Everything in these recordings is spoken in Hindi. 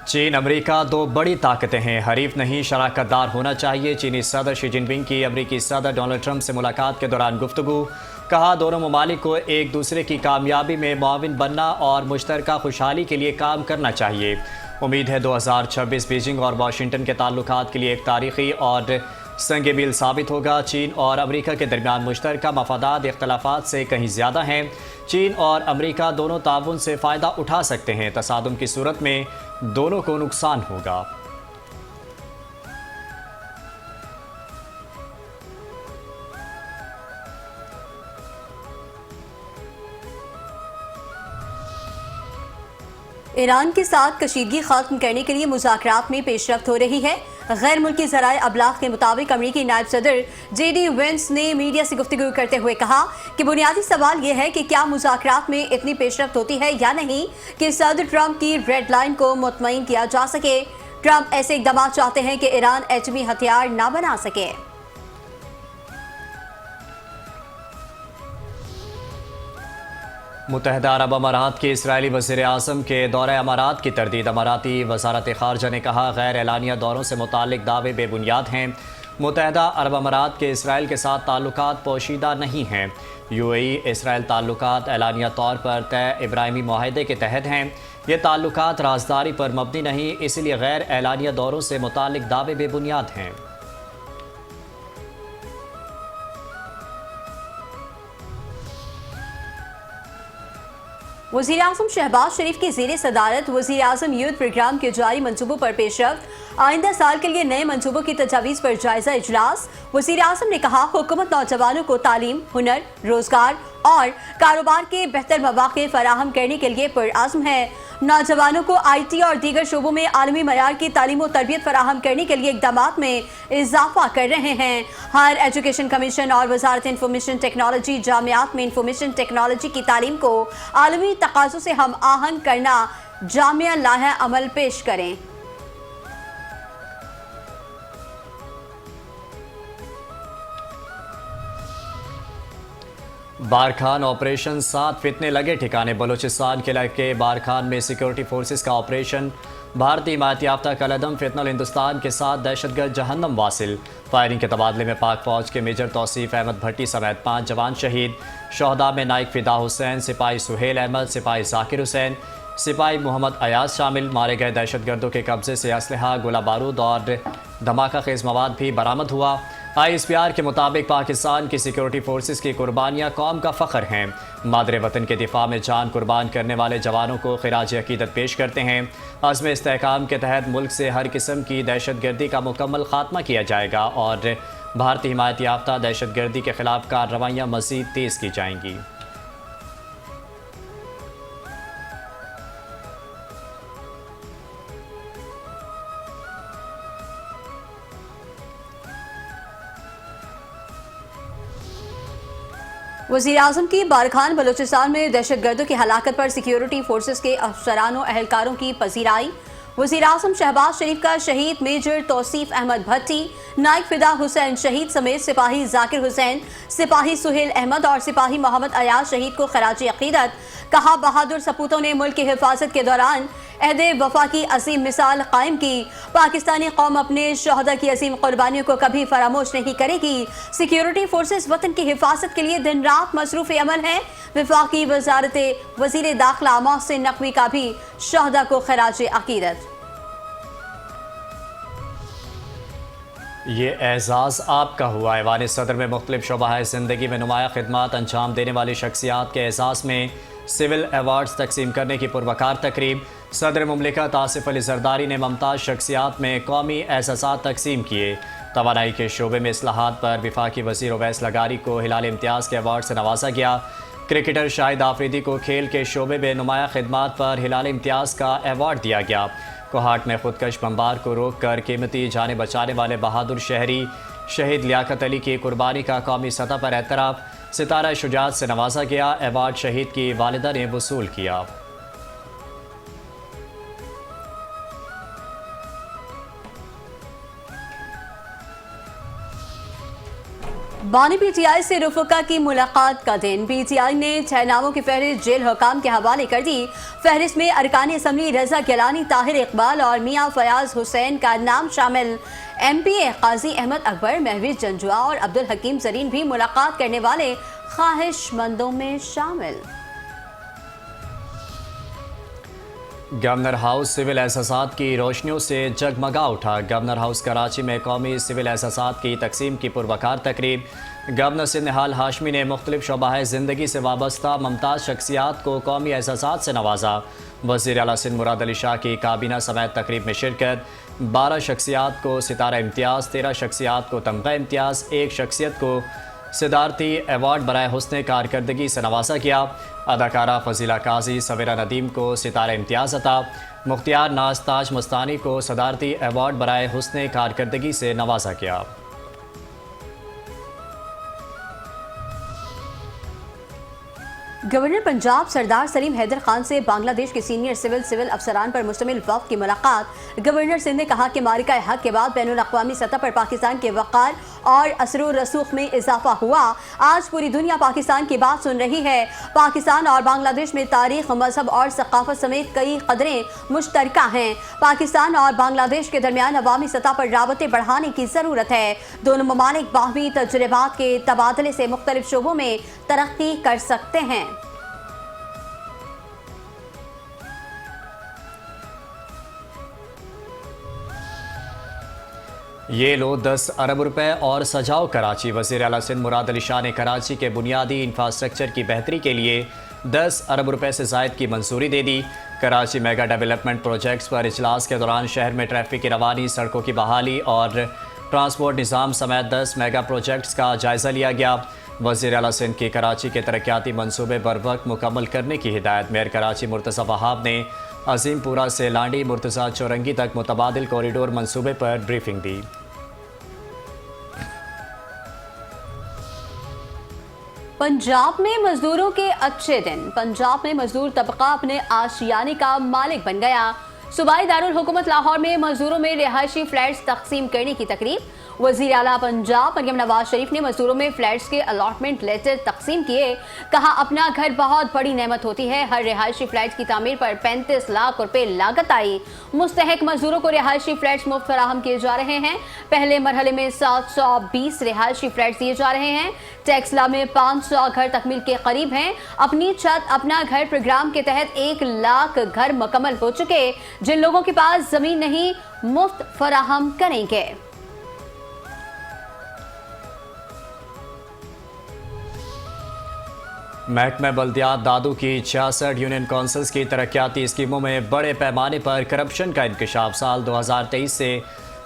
चीन अमेरिका दो बड़ी ताकतें हैं, हरीफ नहीं शराकतदार होना चाहिए। चीनी सदर शी जिनपिंग की अमेरिकी सदर डोनाल्ड ट्रंप से मुलाकात के दौरान गुफ्तगू। कहा, दोनों ममालिक को एक दूसरे की कामयाबी में मुआविन बनना और मुश्तरका खुशहाली के लिए काम करना चाहिए। उम्मीद है 2026 बीजिंग और वाशिंगटन के ताल्लुकात के लिए एक तारीखी और संग मील साबित होगा। चीन और अमेरिका के दरमियान मुश्तरका मफादात इख्तलाफात से कहीं ज़्यादा हैं। चीन और अमेरिका दोनों ताउन से फ़ायदा उठा सकते हैं। तसादुम की सूरत में दोनों को नुकसान होगा। ईरान के साथ कशीदगी खत्म करने के लिए मुज़ाकरात में पेशरफ्त हो रही है। गैर मुल्की ज़राए अबलाग के मुताबिक अमरीकी नायब सदर JD वेंस ने मीडिया से गुफ्तगू करते हुए कहा कि बुनियादी सवाल यह है कि क्या मुज़ाकरात में इतनी पेशरफ्त होती है या नहीं कि सदर ट्रंप की रेड लाइन को मुतमईन किया जा सके। ट्रंप ऐसे इक़दाम चाहते हैं कि ईरान एटमी हथियार ना बना सके। मुत्तहदा अरब अमारात के इसराइली वज़ीर आज़म के दौरे अमारात की तरदीद। अमाराती वज़ारत ख़ारजा ने कहा, गैर एलानिया दौरों से मुताल्लिक़ दावे बेबुनियाद हैं। मुत्तहदा अरब अमारात के इसराइल के साथ ताल्लुकात पोशीदा नहीं हैं। UAE इसराइल ताल्लुकात एलानिया तौर पर तय इब्राहिमी मुआहदे के तहत हैं। ये ताल्लुकात राजदारी पर मबनी नहीं, इसलिए गैर एलानिया दौरों से मुताल्लिक़ दावे बेबुनियाद हैं। वज़ीर आज़म शहबाज शरीफ की ज़ेर सदारत वज़ीर आज़म यूथ प्रोग्राम के जारी मंसूबों पर पेशरफ्त। आइंदा साल के लिए नए मंसूबों की तजावीज़ पर जायजा इजलास। वज़ीर आज़म ने कहा, हुकूमत नौजवानों को तालीम, हुनर, रोजगार और कारोबार के बेहतर मौक़े फराहम करने के लिए पुरअज़्म है। नौजवानों को IT और दीगर शोबों में आलमी मयार की तालीम और तरबियत फराहम करने के लिए इक़दामात में इजाफा कर रहे हैं। हायर एजुकेशन कमीशन और वजारत इंफॉर्मेशन टेक्नोलॉजी जामियात में इंफॉर्मेशन टेक्नोलॉजी की तालीम को आलमी तकाज़ों से हम आहंग करना जामिया लाहे अमल पेश करें। बारखान ऑपरेशन 7 फितने लगे ठिकाने। बलूचिस्तान के इलाके बारखान में सिक्योरिटी फोर्सेस का ऑपरेशन। भारतीय हिमायत याफ्ता कलदम फितनल हिंदुस्तान के साथ दहशतगर्द जहन्नम वासिल। फायरिंग के तबादले में पाक फौज के मेजर तौसीफ अहमद भट्टी समेत 5 जवान शहीद। शहदा में नाइक फिदा हुसैन, सिपाही सुहेल अहमद, सिपाही जाकिर हुसैन, सिपाही मोहम्मद अयाज शामिल। मारे गए दहशतगर्दों के कब्जे से असलहा, गोला बारूद और धमाका खेज मवाद भी बरामद हुआ। ISPR के मुताबिक पाकिस्तान की सिक्योरिटी फोर्सेस की कुर्बानियाँ कौम का फ़ख्र हैं। मादरे वतन के दिफा में जान कुर्बान करने वाले जवानों को खिराज अकीदत पेश करते हैं। अज़्म इस्तेहकाम के तहत मुल्क से हर किस्म की दहशत गर्दी का मुकम्मल खात्मा किया जाएगा और भारतीय हिमायत याफ्ता दहशत गर्दी के खिलाफ कार्रवाइयाँ मज़ीद तेज़ की जाएंगी। वज़ीर आज़म की बारखान बलूचिस्तान में दहशतगर्दों की हलाकत पर सिक्योरिटी फोर्सेस के अफसरान और अहलकारों की पजीराई। वज़ीर आज़म शहबाज शरीफ का शहीद मेजर तौसीफ अहमद भट्टी, नाइक फिदा हुसैन शहीद समेत सिपाही जाकिर हुसैन, सिपाही सुहेल अहमद और सिपाही मोहम्मद अयाज शहीद को खराज अकीदत। कहा, बहादुर सपूतों ने मुल्क की हिफाजत के दौरान अहदे वफा की असीम मिसाल कायम की। पाकिस्तानी कौम अपने शहदा की असीम कुर्बानियों को कभी फरामोश नहीं करेगी। सिक्योरिटी फोर्सेस वतन की हिफाजत के लिए दिन रात मसरूफ़ अमल हैं। वफाकी वजारत वज़ीर दाखिला मोहसिन नकवी का भी शहदा को खराज अकीदत। ये एजाज़ आपका हुआ। ऐवान सदर में मुख्तलिफ शोबा ज़िंदगी में नुमाया खिदमात अंजाम देने वाली शख्सियात के एजाज़ में सिविल अवार्ड्स तकसीम करने की पुरवकार तकरीब। सदर मुमलिकत आसिफ अली जरदारी ने मुमताज़ शख्सियात में कौमी एहसासात तकसीम किए। तवानाई के शोबे में इस्लाहात पर वफाकी वज़ीर ओवैस लगारी को हिलाल इम्तियाज़ के अवार्ड से नवाजा गया। क्रिकेटर शाहिद आफरीदी को खेल के शोबे में नुमाया खिदमात पर हिलाल इम्तियाज़ का अवार्ड दिया गया। कोहाट में खुदकश बम्बार को रोक कर कीमती जाने बचाने वाले बहादुर शहरी शहीद लियाकत अली की कुर्बानी का कौमी सतह पर एतराफ़। सितारा शुजात से नवाजा गया। अवार्ड शहीद की वालिदा ने वसूल किया। बानी पीटीआई से रुफका की मुलाकात का दिन। पीटीआई ने 6 नामों की फहरिस्त जेल हुकाम के हवाले कर दी। फहरिस्त में अरकान असम्बली रजा गिलानी, ताहिर इकबाल और मियां फयाज हुसैन का नाम शामिल। एमपीए काजी अहमद अकबर, महवीज जंजुआ और अब्दुल हकीम जरीन भी मुलाकात करने वाले ख्वाहिशमंदों में शामिल। गवर्नर हाउस सिविल एहसासात की रोशनियों से जगमगा उठा। गवर्नर हाउस कराची में कौमी सिविल एहसासात की तकसीम की पुरवकार तकरीब। गवर्नर सिंध निहाल हाशमी ने मुख्तलिफ शोबाए ज़िंदगी से वाबस्ता मुमताज़ शख्सियात को कौमी एहसासात से नवाजा। वज़ीर आला सिंध मुराद अली शाह की काबीना समेत तकरीब में शिरकत। 12 शख्सियात को सितारा इम्तियाज़, 13 शख्सियात को तमगा इम्तियाज़, 1 शख्सियत को सिदारती अवार्ड बराए हुस्न कारकर्दगी से नवाजा किया। अदाकारा फजीला काजी सवेरा नदीम को सितारा इम्तियाज़ अता। मुख्तियार नाज ताज मस्तानी को सदारती अवार्ड बराए हुस्न कारकर्दगी से नवाजा गया। गवर्नर पंजाब सरदार सलीम हैदर खान से बांग्लादेश के सीनियर सिविल अफसरान पर मुश्तमिल वफ़द की मुलाकात। गवर्नर सिंध ने कहा कि मारिका हक के बाद बैनुल अक़वामी सतह पर पाकिस्तान के वक़ार और असर रसूख में इजाफा हुआ। आज पूरी दुनिया पाकिस्तान की बात सुन रही है। पाकिस्तान और बांग्लादेश में तारीख, मजहब और सकाफत समेत कई कदरें मुश्तरका हैं। पाकिस्तान और बांग्लादेश के दरमियान अवामी सतह पर राबतें बढ़ाने की ज़रूरत है। दोनों ममालिक बाहमी तजुर्बात के तबादले से मुख्तलिफ शोबों में तरक्की कर सकते हैं। ये लो 10 अरब रुपए और सजाओ कराची। वज़ीर आला सिंध मुराद अली शाह ने कराची के बुनियादी इंफ्रास्ट्रक्चर की बेहतरी के लिए 10 अरब रुपए से ज़ायद की मंजूरी दे दी। कराची मेगा डेवलपमेंट प्रोजेक्ट्स पर इजलास के दौरान शहर में ट्रैफिक की रवानी, सड़कों की बहाली और ट्रांसपोर्ट निज़ाम समेत 10 मेगा प्रोजेक्ट्स का जायज़ा लिया गया। वज़ीर आला सिंध की कराची के तरक्याती मनसूबे बर वक्त मुकम्मल करने की हिदायत। मेयर कराची मुर्तज़ा वहाब ने अजीमपुरा से लांडी मुर्तज़ा चौरंगी तक मुतबादिल कॉरिडोर मनसूबे पर ब्रीफिंग दी। पंजाब में मजदूरों के अच्छे दिन। पंजाब में मजदूर तबका अपने आशियाने का मालिक बन गया। सूबाई दारुल हुकूमत लाहौर में मजदूरों में रिहायशी फ्लैट्स तकसीम करने की तकरीब। वज़ीर आला पंजाब मरियम नवाज शरीफ ने मजदूरों में फ्लैट्स के अलॉटमेंट लेटर तकसीम किए। कहा, अपना घर बहुत बड़ी नेमत होती है। हर रिहायशी फ्लैट की तामीर पर 35 लाख रुपए लागत आई। मुस्तहक मजदूरों को रिहायशी फ्लैट्स मुफ्त फराहम किए जा रहे हैं। पहले मरहले में 720 रिहायशी फ्लैट्स दिए जा रहे हैं। टेक्सला में 500 घर तकमील के करीब हैं। अपनी छत अपना घर प्रोग्राम के तहत 1 लाख घर मुकम्मल हो चुके। जिन लोगों के पास जमीन नहीं, मुफ्त फराहम करेंगे। महकमा बल्दियात दादू की 66 यूनियन काउंसिल्स की तरक्याती स्कीमों में बड़े पैमाने पर करप्शन का इंकशाफ। साल 2023 से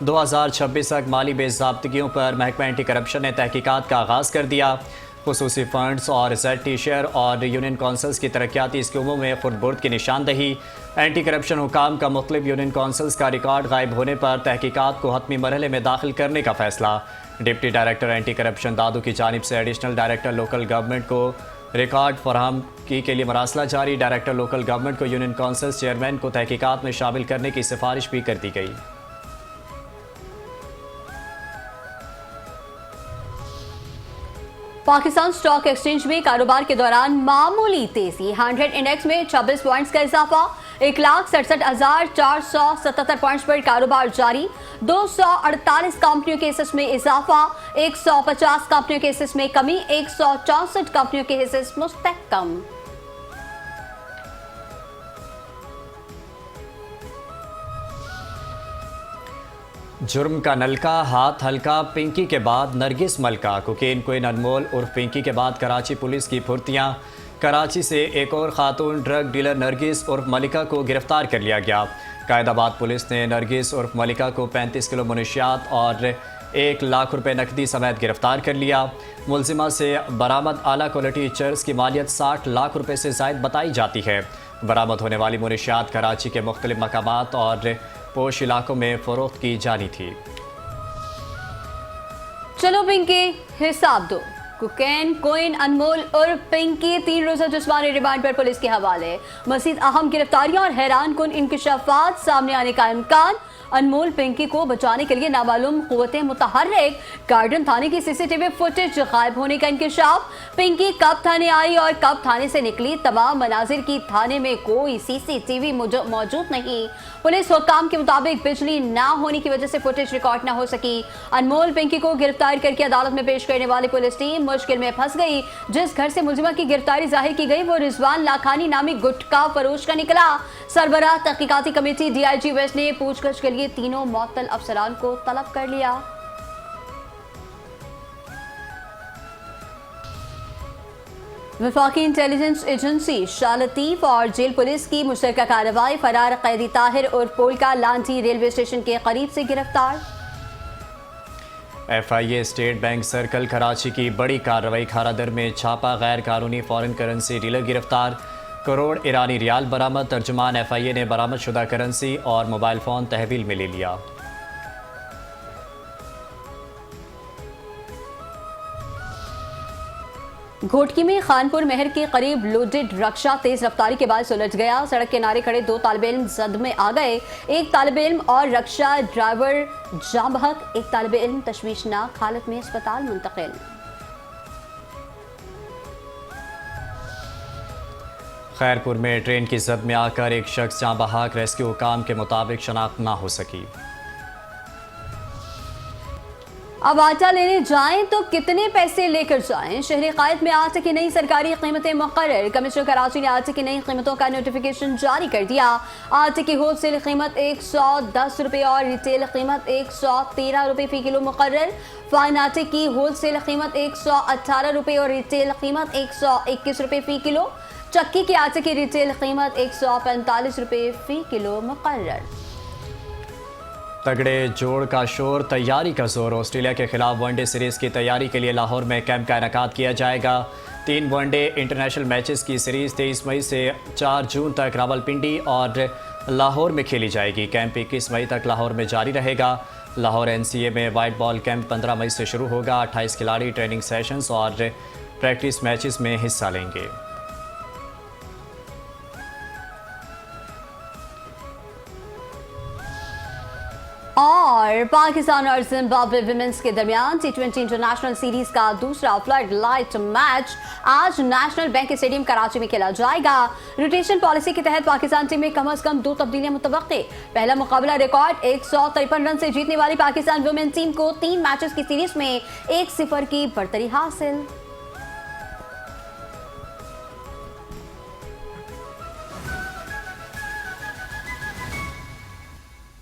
2026 तक माली बेज़ाब्तगियों पर महकमा एंटी करप्शन ने तहकीकात का आगाज़ कर दिया। खुसूसी फंड्स और ZT शेयर और यूनियन काउंसिल्स की तरक्याती स्कीमों में खुर्दबुर्द की निशानदही। एंटी करप्शन हुकाम का मुख्तलिफ यूनियन काउंसिल्स का रिकॉर्ड गायब होने पर तहकीकात को हतमी मरहले में दाखिल करने का फैसला। डिप्टी डायरेक्टर एंटी करप्शन दादू की जानिब से एडिशनल डायरेक्टर लोकल गवर्नमेंट को रिकॉर्ड फराहम की के लिए मरासला जारी। डायरेक्टर लोकल गवर्नमेंट को यूनियन काउंसिल चेयरमैन को तहकीकात में शामिल करने की सिफारिश भी कर दी गई। पाकिस्तान स्टॉक एक्सचेंज में कारोबार के दौरान मामूली तेजी। 100 इंडेक्स में 26 पॉइंट्स का इजाफा। 1,67,477 पॉइंट्स पर कारोबार जारी। 248 कंपनियों के हिस्से में इजाफा। 150 कंपनियों के हिस्से में कमी। 164 कंपनियों के हिस्से मुस्तहकम। जुर्म का नलका, हाथ हल्का। पिंकी के बाद नरगिस मलका। कोकेन क्वीन अनमोल उर्फ पिंकी के बाद कराची पुलिस की फुर्तियां। कराची से एक और खातून ड्रग डीलर नरगिस उर्फ मलिका को गिरफ्तार कर लिया गया। कायदाबाद पुलिस ने नरगिस उर्फ मलिका को 35 किलो मुनशियात और 1 लाख रुपए नकदी समेत गिरफ्तार कर लिया। मुलजिमा से बरामद आला क्वालिटी चर्स की मालियत 60 लाख रुपए से ज़ायद बताई जाती है। बरामद होने वाली मुनशियात कराची के मुख्तलिफ मकामात और पोश इलाकों में फरोख्त की जानी थी। चलो पिंकी, हिसाब दो। कोकेन क्वीन अनमोल और पिंकी 3 रोजा जिस्मानी रिमांड पर पुलिस के हवाले। मजीद अहम गिरफ्तारियां और हैरान कुन इंकशाफात सामने आने का इम्कान। अनमोल पिंकी को बचाने के लिए नामालूम कुव्वतें मुतहर्रिक। गार्डन थाने की सीसीटीवी फुटेज गायब होने का इंकशाफ। पिंकी कब थाने आई और कब थाने से निकली, तमाम मनाजिर की थाने में कोई सीसीटीवी मौजूद नहीं। पुलिस हुक्काम के मुताबिक बिजली ना होने की वजह से फुटेज रिकॉर्ड ना हो सकी। अनमोल पिंकी को गिरफ्तार करके अदालत में पेश करने वाली पुलिस टीम मुश्किल में फंस गई। जिस घर से मुलजिमा की गिरफ्तारी जाहिर की गई वो रिजवान लाखानी नामी गुटखा फरोश का निकला। सरबराह तहकीकाती कमेटी डीआईजी वेस्ट ने पूछताछ के लिए तीनों मुअत्तल अफसरान को तलब कर लिया। वफाकी इंटेलिजेंस एजेंसी शाह लतीफ और जेल पुलिस की मुश्तरका कार्रवाई। फरार कैदी ताहिर उर्फ पोलका लांठी रेलवे स्टेशन के करीब से गिरफ्तार। FIA state bank circle Karachi की बड़ी कार्रवाई। खारादर में छापा, गैर कानूनी फॉरेन करेंसी डीलर गिरफ्तार। करोड़ ईरानी रियाल बरामद। तर्जुमान FIA ने बरामद शुदा करेंसी और मोबाइल फ़ोन तहवील में ले लिया। घोटकी में खानपुर महर के करीब लोडेड रक्षा तेज रफ्तारी के बाद सुलझ गया। सड़क किनारे खड़े दो तालिब इल्म जद में आ गए। एक तालिब इल्म और रक्षा ड्राइवर जाँ बहक। एक तालिब इल्म तशवीशनाक हालत में अस्पताल मुंतकिल। खैरपुर में ट्रेन की जद में आकर एक शख्स जाँ बहक। रेस्क्यू हुकाम के मुताबिक शनाख्त ना हो सकी। अब आटा लेने जाएं तो कितने पैसे लेकर जाएं? शहरी कायद में आटे की नई सरकारी कीमतें मुकर्रर। कमिश्नर कराची ने आटे की नई कीमतों का नोटिफिकेशन जारी कर दिया। आटे की होलसेल कीमत 110 रुपये और रिटेल कीमत 113 रुपये फी किलो मुकर्रर। फाइन आटे की होलसेल कीमत 118 रुपये और रिटेल कीमत 121 रुपये फी किलो। चक्की के आटे की रिटेल कीमत 145 रुपये फी किलो मुकर्रर। तगड़े जोड़ का शोर, तैयारी का जोर। ऑस्ट्रेलिया के खिलाफ वनडे सीरीज की तैयारी के लिए लाहौर में कैंप का इनेकाद किया जाएगा। 3 वनडे इंटरनेशनल मैचेस की सीरीज 23 मई से 4 जून तक रावलपिंडी और लाहौर में खेली जाएगी। कैंप 21 मई तक लाहौर में जारी रहेगा। लाहौर NCA में वाइट बॉल कैंप 15 मई से शुरू होगा। 28 खिलाड़ी ट्रेनिंग सेशंस और प्रैक्टिस मैचेस में हिस्सा लेंगे। और पाकिस्तान और जिम्बाब्वे विमेंस के दरमियान T20 इंटरनेशनल सीरीज का दूसरा फ्लड लाइट मैच आज नेशनल बैंक स्टेडियम कराची में खेला जाएगा। रोटेशन पॉलिसी के तहत पाकिस्तान टीम में कम से कम 2 तब्दीलियां मुतवक्के। पहला मुकाबला रिकॉर्ड 153 रन से जीतने वाली पाकिस्तान वुमेन टीम को 3 मैचेस की सीरीज में 1-0 की बढ़तरी हासिल।